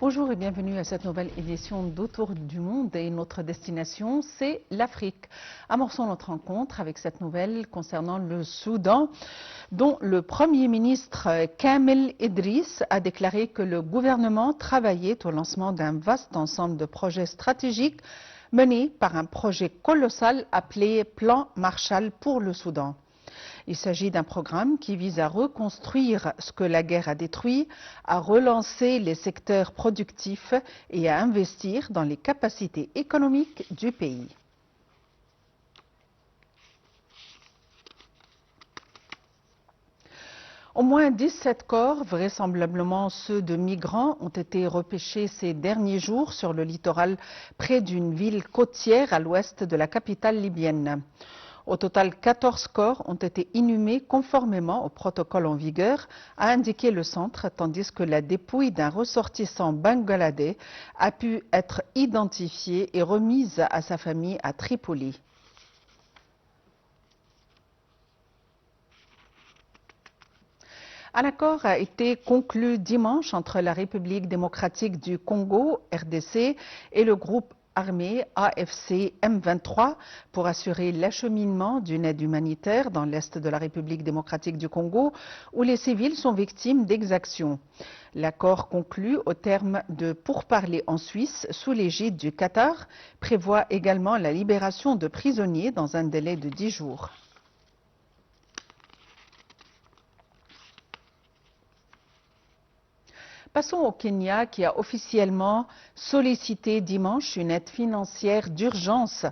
Bonjour et bienvenue à cette nouvelle édition d'Autour du monde et notre destination, c'est l'Afrique. Amorçons notre rencontre avec cette nouvelle concernant le Soudan, dont le Premier ministre Kamel Idriss a déclaré que le gouvernement travaillait au lancement d'un vaste ensemble de projets stratégiques menés par un projet colossal appelé Plan Marshall pour le Soudan. Il s'agit d'un programme qui vise à reconstruire ce que la guerre a détruit, à relancer les secteurs productifs et à investir dans les capacités économiques du pays. Au moins 17 corps, vraisemblablement ceux de migrants, ont été repêchés ces derniers jours sur le littoral près d'une ville côtière à l'ouest de la capitale libyenne. Au total, 14 corps ont été inhumés conformément au protocole en vigueur, a indiqué le centre, tandis que la dépouille d'un ressortissant bangladais a pu être identifiée et remise à sa famille à Tripoli. Un accord a été conclu dimanche entre la République démocratique du Congo, RDC, et le groupe armé AFC M23 pour assurer l'acheminement d'une aide humanitaire dans l'est de la République démocratique du Congo, où les civils sont victimes d'exactions. L'accord conclu au terme de pourparlers en Suisse sous l'égide du Qatar prévoit également la libération de prisonniers dans un délai de 10 jours. Passons au Kenya qui a officiellement sollicité dimanche une aide financière d'urgence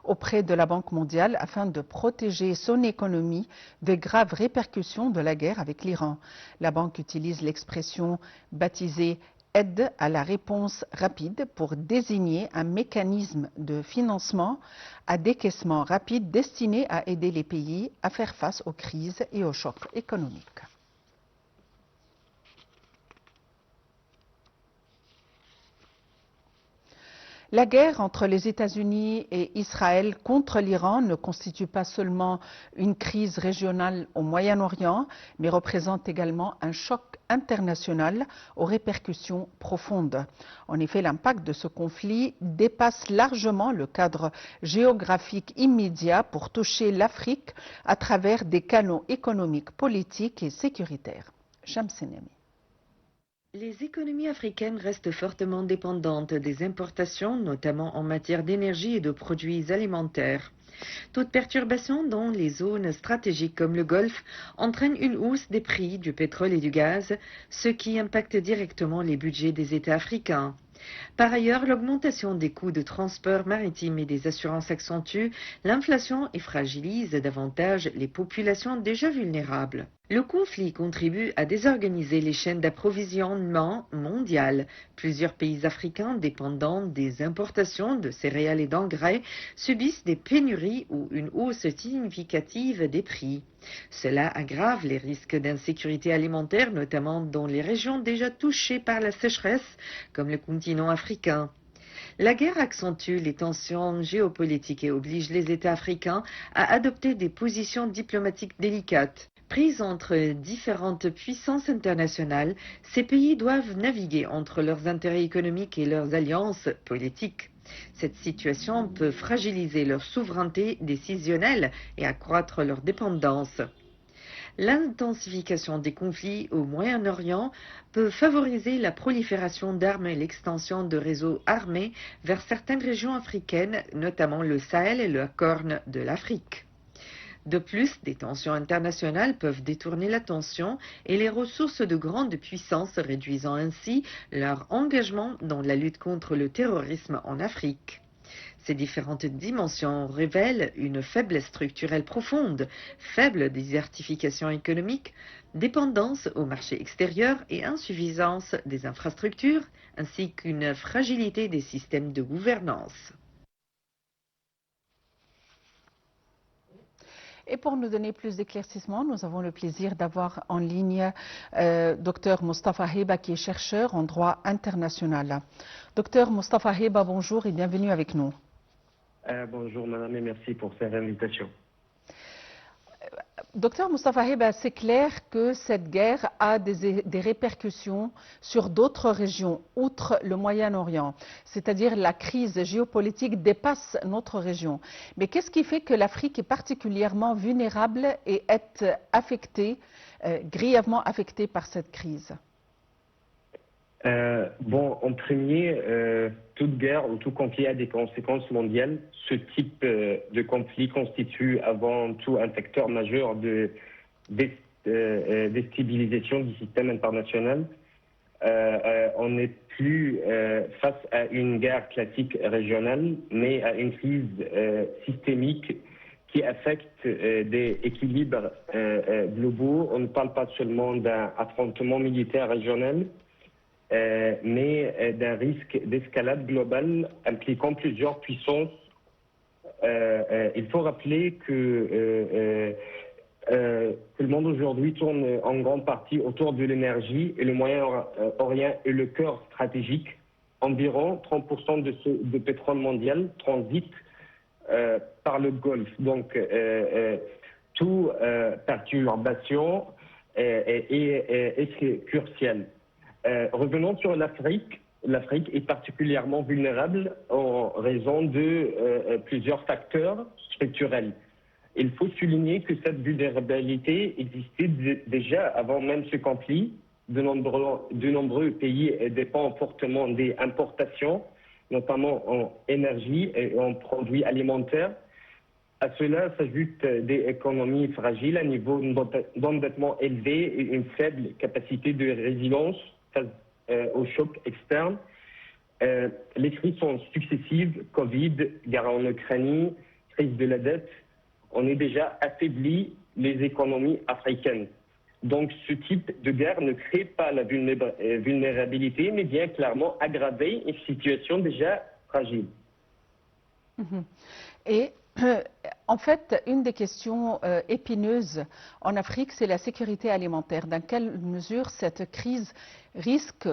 auprès de la Banque mondiale afin de protéger son économie des graves répercussions de la guerre avec l'Iran. La banque utilise l'expression baptisée aide à la réponse rapide pour désigner un mécanisme de financement à décaissement rapide destiné à aider les pays à faire face aux crises et aux chocs économiques. La guerre entre les États-Unis et Israël contre l'Iran ne constitue pas seulement une crise régionale au Moyen-Orient, mais représente également un choc international aux répercussions profondes. En effet, l'impact de ce conflit dépasse largement le cadre géographique immédiat pour toucher l'Afrique à travers des canaux économiques, politiques et sécuritaires. Shamsenemi. Les économies africaines restent fortement dépendantes des importations, notamment en matière d'énergie et de produits alimentaires. Toute perturbation dans les zones stratégiques comme le Golfe entraîne une hausse des prix du pétrole et du gaz, ce qui impacte directement les budgets des États africains. Par ailleurs, l'augmentation des coûts de transport maritime et des assurances accentue l'inflation et fragilise davantage les populations déjà vulnérables. Le conflit contribue à désorganiser les chaînes d'approvisionnement mondiales. Plusieurs pays africains dépendants des importations de céréales et d'engrais subissent des pénuries ou une hausse significative des prix. Cela aggrave les risques d'insécurité alimentaire, notamment dans les régions déjà touchées par la sécheresse, comme le continent africain. La guerre accentue les tensions géopolitiques et oblige les États africains à adopter des positions diplomatiques délicates. Prises entre différentes puissances internationales, ces pays doivent naviguer entre leurs intérêts économiques et leurs alliances politiques. Cette situation peut fragiliser leur souveraineté décisionnelle et accroître leur dépendance. L'intensification des conflits au Moyen-Orient peut favoriser la prolifération d'armes et l'extension de réseaux armés vers certaines régions africaines, notamment le Sahel et la Corne de l'Afrique. De plus, des tensions internationales peuvent détourner l'attention et les ressources de grandes puissances, réduisant ainsi leur engagement dans la lutte contre le terrorisme en Afrique. Ces différentes dimensions révèlent une faiblesse structurelle profonde, faible désertification économique, dépendance au marché extérieur et insuffisance des infrastructures, ainsi qu'une fragilité des systèmes de gouvernance. Et pour nous donner plus d'éclaircissements, nous avons le plaisir d'avoir en ligne Dr Mustafa Heba, qui est chercheur en droit international. Dr Mustafa Heba, bonjour et bienvenue avec nous. Bonjour madame et merci pour cette invitation. Docteur Moustapha Hiba, c'est clair que cette guerre a des répercussions sur d'autres régions, outre le Moyen-Orient. C'est-à-dire la crise géopolitique dépasse notre région. Mais qu'est-ce qui fait que l'Afrique est particulièrement vulnérable et est affectée, grièvement affectée par cette crise? En premier, toute guerre ou tout conflit a des conséquences mondiales. Ce type de conflit constitue avant tout un facteur majeur de déstabilisation du système international. On n'est plus face à une guerre classique régionale, mais à une crise systémique qui affecte des équilibres globaux. On ne parle pas seulement d'un affrontement militaire régional, mais d'un risque d'escalade globale impliquant plusieurs puissances. Il faut rappeler que le monde aujourd'hui tourne en grande partie autour de l'énergie et le Moyen-Orient est le cœur stratégique. Environ 30% de pétrole mondial transite par le Golfe. Donc, toute perturbation est cruciale. Revenons sur l'Afrique. L'Afrique est particulièrement vulnérable en raison de plusieurs facteurs structurels. Il faut souligner que cette vulnérabilité existait déjà avant même ce conflit. De nombreux pays dépendent fortement des importations, notamment en énergie et en produits alimentaires. À cela s'ajoutent des économies fragiles, un niveau d'endettement élevé et une faible capacité de résilience face aux chocs externes. Les crises sont successives, Covid, guerre en Ukraine, crise de la dette. On est déjà affaibli les économies africaines. Donc ce type de guerre ne crée pas la vulnérabilité, mais vient clairement aggraver une situation déjà fragile. Et en fait, une des questions épineuses en Afrique, c'est la sécurité alimentaire. Dans quelle mesure cette crise risque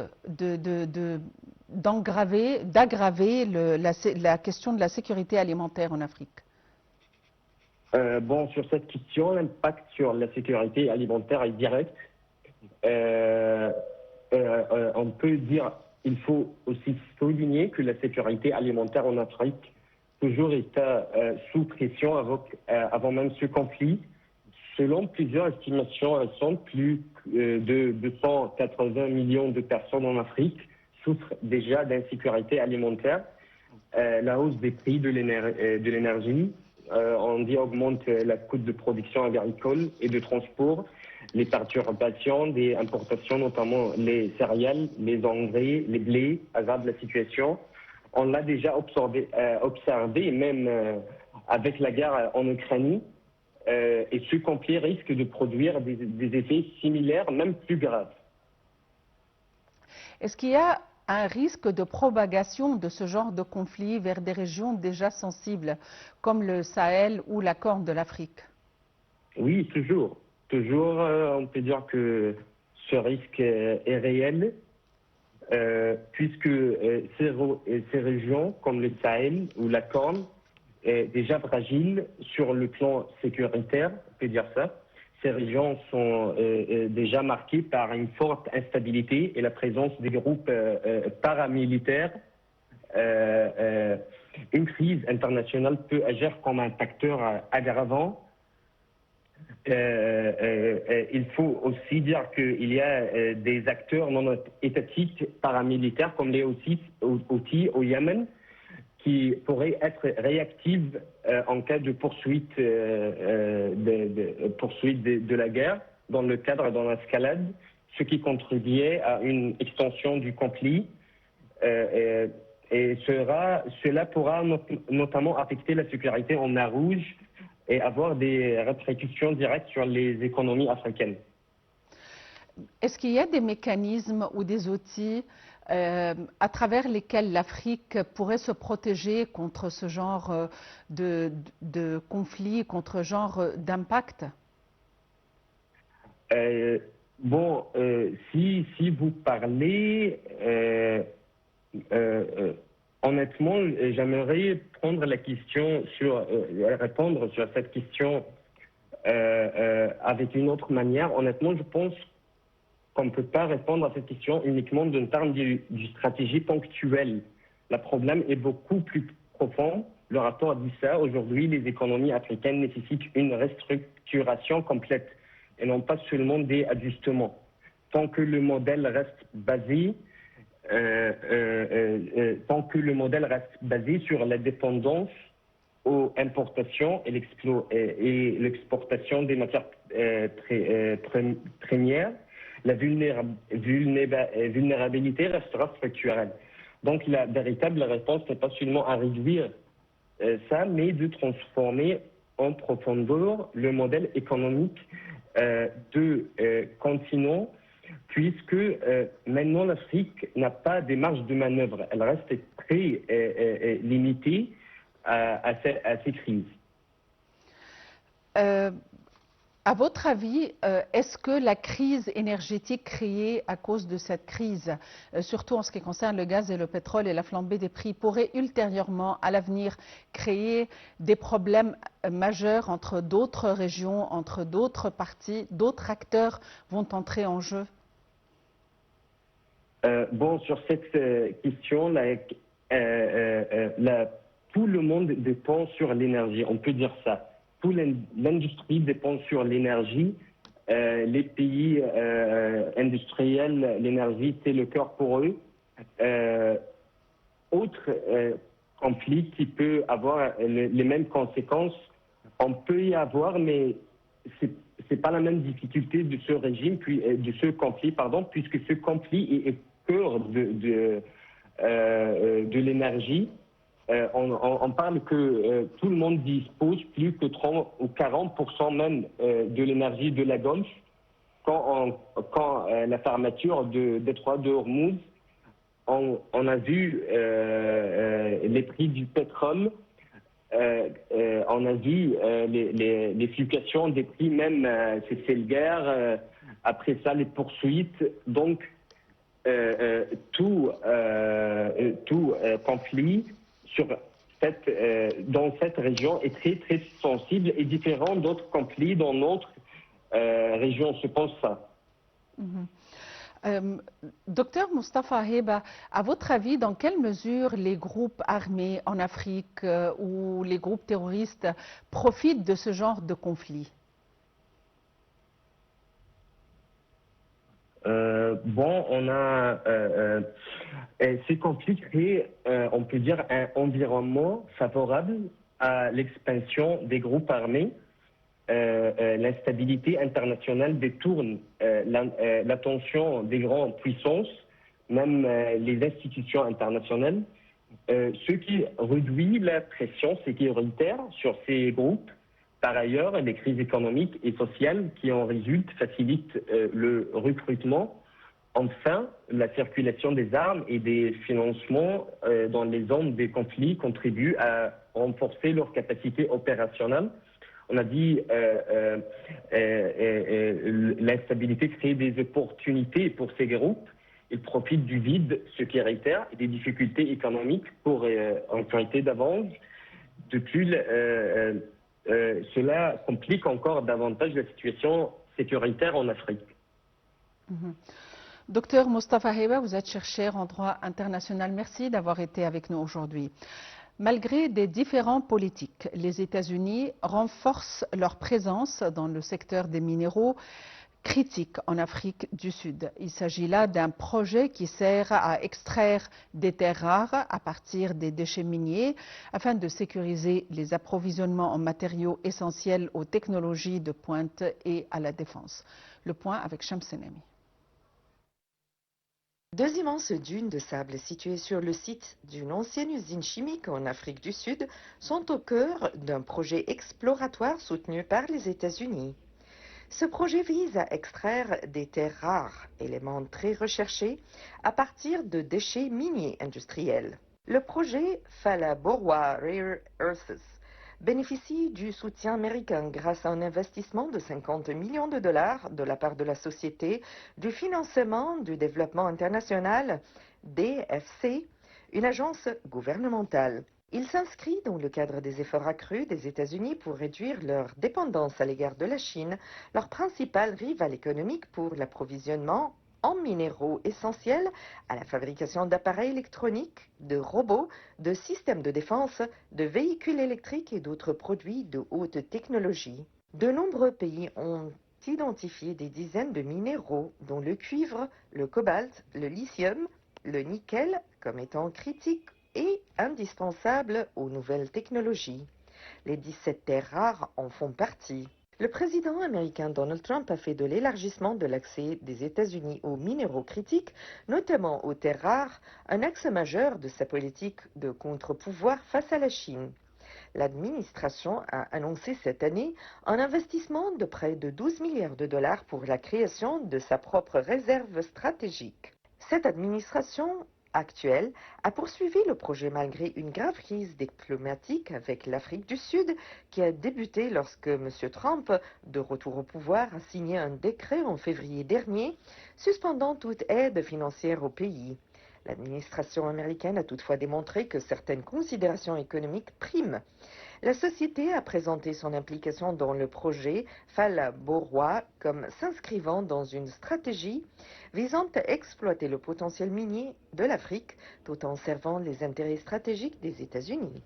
d'aggraver la question de la sécurité alimentaire en Afrique? Sur cette question, l'impact sur la sécurité alimentaire est direct. On peut dire, il faut aussi souligner que la sécurité alimentaire en Afrique toujours été sous pression avant même ce conflit. Selon plusieurs estimations récentes, plus de 280 millions de personnes en Afrique souffrent déjà d'insécurité alimentaire. La hausse des prix de l'énergie, on dit augmente la coût de production agricole et de transport, les perturbations des importations, notamment les céréales, les engrais, les blés, aggravent la situation. On l'a déjà observé même avec la guerre en Ukraine, et ce conflit risque de produire des effets similaires, même plus graves. Est-ce qu'il y a un risque de propagation de ce genre de conflit vers des régions déjà sensibles, comme le Sahel ou la Corne de l'Afrique? Oui, toujours. Toujours, on peut dire que ce risque est réel. Puisque ces régions, comme le Sahel ou la Corne, est déjà fragile sur le plan sécuritaire, on peut dire ça. Ces régions sont déjà marquées par une forte instabilité et la présence des groupes paramilitaires. Une crise internationale peut agir comme un facteur aggravant. Il faut aussi dire qu'il y a des acteurs non étatiques paramilitaires comme les Houthis au Yémen qui pourraient être réactifs en cas de poursuite de la guerre dans le cadre d'une escalade, ce qui contribuait à une extension du conflit. Cela pourra notamment affecter la sécurité en mer Rouge et avoir des répercussions directes sur les économies africaines. Est-ce qu'il y a des mécanismes ou des outils à travers lesquels l'Afrique pourrait se protéger contre ce genre de conflit, contre ce genre d'impact? Si vous parlez, honnêtement, j'aimerais prendre la question répondre sur cette question avec une autre manière. Honnêtement, je pense qu'on ne peut pas répondre à cette question uniquement d'un terme du stratégie ponctuelle. Le problème est beaucoup plus profond. Le rapport dit ça. Aujourd'hui, les économies africaines nécessitent une restructuration complète et non pas seulement des ajustements. Tant que le modèle reste basé sur la dépendance aux importations et l'exportation des matières premières, la vulnérabilité restera structurelle. Donc la véritable réponse n'est pas seulement à réduire ça, mais de transformer en profondeur le modèle économique de continent, puisque maintenant l'Afrique n'a pas de marge de manœuvre. Elle reste très limitée à ces crises. À votre avis, est-ce que la crise énergétique créée à cause de cette crise, surtout en ce qui concerne le gaz et le pétrole et la flambée des prix, pourrait ultérieurement, à l'avenir, créer des problèmes majeurs entre d'autres régions, entre d'autres parties, d'autres acteurs vont entrer en jeu? Bon, sur cette question, tout le monde dépend sur l'énergie, on peut dire ça. Toute l'industrie dépend sur l'énergie. Les pays industriels, l'énergie, c'est le cœur pour eux. Autre conflit qui peut avoir les mêmes conséquences, on peut y avoir, mais c'est pas la même difficulté de ce régime, de ce conflit, puisque ce conflit est cœur de l'énergie. On parle que tout le monde dispose plus que 30 ou 40% même de l'énergie de la Golfe. Quand la fermeture de détroit de Hormuz, on a vu les prix du pétrole, on a vu les fluctuations des prix, même c'est le guerre, après ça les poursuites. Donc tout conflit dans cette région est très très sensible et différent d'autres conflits dans notre région, je pense ça. Docteur Moustapha Heba, à votre avis, dans quelle mesure les groupes armés en Afrique ou les groupes terroristes profitent de ce genre de conflit? Bon, on a ces conflits créent, on peut dire, un environnement favorable à l'expansion des groupes armés. L'instabilité internationale détourne l'attention des grandes puissances, même les institutions internationales, ce qui réduit la pression sécuritaire sur ces groupes. Par ailleurs, les crises économiques et sociales qui en résultent facilitent le recrutement. Enfin, la circulation des armes et des financements dans les zones des conflits contribue à renforcer leur capacité opérationnelle. On a dit l'instabilité crée des opportunités pour ces groupes. Ils profitent du vide sécuritaire et des difficultés économiques pour en qualité d'avance. De plus, cela complique encore davantage la situation sécuritaire en Afrique. Docteur Moustapha Heba, vous êtes chercheur en droit international. Merci d'avoir été avec nous aujourd'hui. Malgré des différends politiques, les États-Unis renforcent leur présence dans le secteur des minéraux critiques en Afrique du Sud. Il s'agit là d'un projet qui sert à extraire des terres rares à partir des déchets miniers afin de sécuriser les approvisionnements en matériaux essentiels aux technologies de pointe et à la défense. Le point avec Shams Senemi. Deux immenses dunes de sable situées sur le site d'une ancienne usine chimique en Afrique du Sud sont au cœur d'un projet exploratoire soutenu par les États-Unis. Ce projet vise à extraire des terres rares, éléments très recherchés, à partir de déchets miniers industriels. Le projet Phalaborwa Rare Earths bénéficie du soutien américain grâce à un investissement de 50 millions de dollars de la part de la Société du financement du développement international, DFC, une agence gouvernementale. Il s'inscrit dans le cadre des efforts accrus des États-Unis pour réduire leur dépendance à l'égard de la Chine, leur principal rival économique pour l'approvisionnement en minéraux essentiels à la fabrication d'appareils électroniques, de robots, de systèmes de défense, de véhicules électriques et d'autres produits de haute technologie. De nombreux pays ont identifié des dizaines de minéraux, dont le cuivre, le cobalt, le lithium, le nickel, comme étant critiques et indispensables aux nouvelles technologies. Les 17 terres rares en font partie. Le président américain Donald Trump a fait de l'élargissement de l'accès des États-Unis aux minéraux critiques, notamment aux terres rares, un axe majeur de sa politique de contre-pouvoir face à la Chine. L'administration a annoncé cette année un investissement de près de 12 milliards de dollars pour la création de sa propre réserve stratégique. Cette administration actuelle a poursuivi le projet malgré une grave crise diplomatique avec l'Afrique du Sud qui a débuté lorsque M. Trump, de retour au pouvoir, a signé un décret en février dernier suspendant toute aide financière au pays. L'administration américaine a toutefois démontré que certaines considérations économiques priment. La société a présenté son implication dans le projet Fala-Borois comme s'inscrivant dans une stratégie visant à exploiter le potentiel minier de l'Afrique tout en servant les intérêts stratégiques des États-Unis.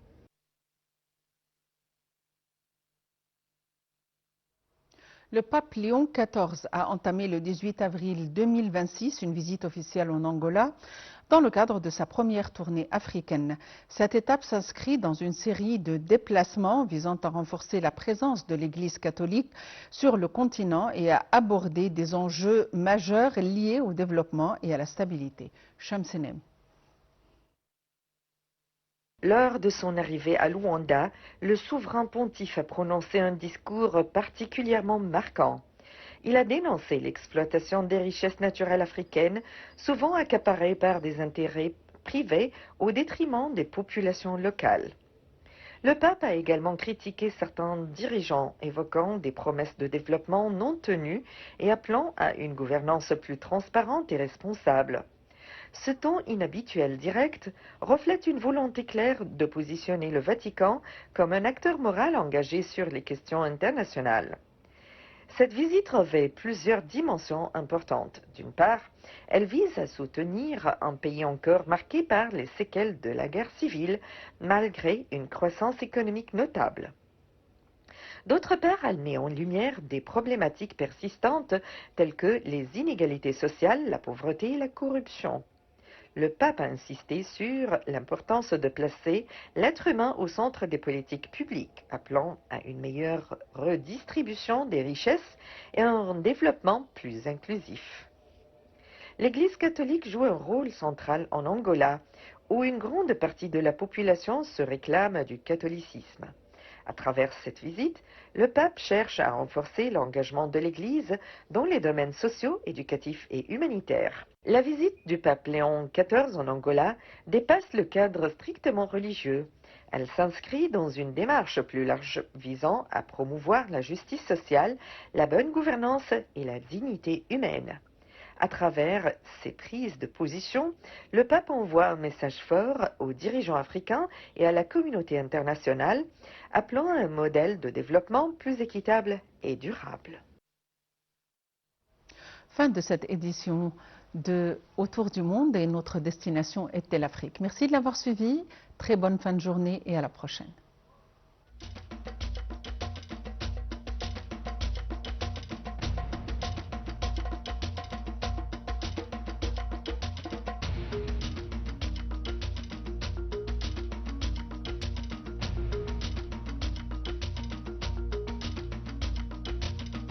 Le pape Léon XIV a entamé le 18 avril 2026 une visite officielle en Angola dans le cadre de sa première tournée africaine. Cette étape s'inscrit dans une série de déplacements visant à renforcer la présence de l'Église catholique sur le continent et à aborder des enjeux majeurs liés au développement et à la stabilité. Shamsenem. Lors de son arrivée à Luanda, le souverain pontife a prononcé un discours particulièrement marquant. Il a dénoncé l'exploitation des richesses naturelles africaines, souvent accaparées par des intérêts privés au détriment des populations locales. Le pape a également critiqué certains dirigeants, évoquant des promesses de développement non tenues et appelant à une gouvernance plus transparente et responsable. Ce ton inhabituel direct reflète une volonté claire de positionner le Vatican comme un acteur moral engagé sur les questions internationales. Cette visite revêt plusieurs dimensions importantes. D'une part, elle vise à soutenir un pays encore marqué par les séquelles de la guerre civile, malgré une croissance économique notable. D'autre part, elle met en lumière des problématiques persistantes telles que les inégalités sociales, la pauvreté et la corruption. Le pape a insisté sur l'importance de placer l'être humain au centre des politiques publiques, appelant à une meilleure redistribution des richesses et à un développement plus inclusif. L'Église catholique joue un rôle central en Angola, où une grande partie de la population se réclame du catholicisme. À travers cette visite, le pape cherche à renforcer l'engagement de l'Église dans les domaines sociaux, éducatifs et humanitaires. La visite du pape Léon XIV en Angola dépasse le cadre strictement religieux. Elle s'inscrit dans une démarche plus large visant à promouvoir la justice sociale, la bonne gouvernance et la dignité humaine. À travers ces prises de position, le pape envoie un message fort aux dirigeants africains et à la communauté internationale, appelant à un modèle de développement plus équitable et durable. Fin de cette édition de Autour du monde et notre destination était l'Afrique. Merci de l'avoir suivi. Très bonne fin de journée et à la prochaine.